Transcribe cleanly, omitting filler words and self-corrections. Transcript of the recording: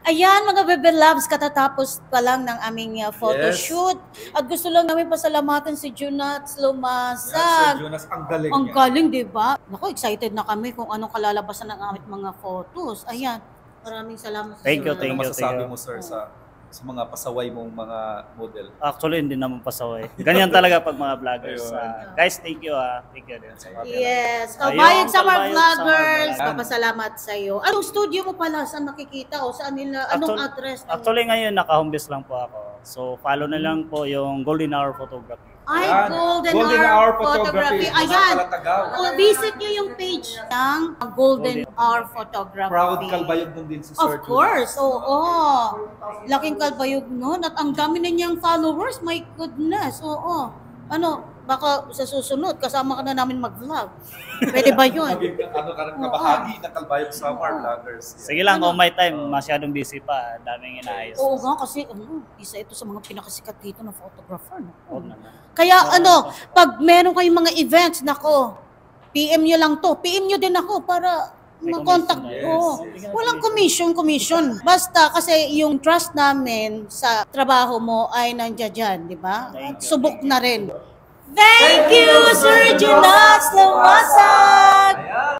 Ayan mga Bebe Loves, katatapos pa lang ng aming photoshoot. At gusto lang namin pasalamatan si Junats Lumasag. Sir Jonas, ang galing Ang niya. galing, di ba? Naku, excited na kami kung anong kalalabasan ng aming mga photos. Ayan, maraming salamat. Thank you, Ano thank you. masasabi mo, sir, sa mga pasaway mong mga model? Actually, hindi naman pasaway. Ganyan talaga pag mga vloggers. Ayun. Guys, thank you Thank you din sa mga Yes, Ayun, Kalbayog Summer Kalbayog Summer Vloggers, Vloggers. papasalamat sa iyo. Anong studio mo pala? Saan makikita? O saan nila? Anong address? Actually, ngayon, naka-home base lang po ako. So, follow na lang po yung Golden Hour Photography. Ay, Ayan, Golden Hour Photography. Ayan. Visit nyo yung page ng Golden Hour Photography. Proud Kalbayog nun din si Sir Of course, oo. Laking Kalbayog nun. At ang dami na niyang followers. My goodness, oo. Ano, baka sa susunod, kasama ka na namin mag-vlog. Pwede ba yun? Maging ano ka rin kabahagi ng Kalbayog Summer Vloggers. Sige lang, on my time. Masyadong busy pa. Daming inaayos. Oo nga, kasi isa ito sa mga pinakasikat dito na photographer. No? Huwag naman. Kaya pag meron kayong mga events, nako, PM nyo lang to. PM nyo din ako para mag-contact. Walang commission. Basta kasi yung trust namin sa trabaho mo ay nandiyan dyan, di ba? Subok na rin. Thank you, Sir Junats Lumasag!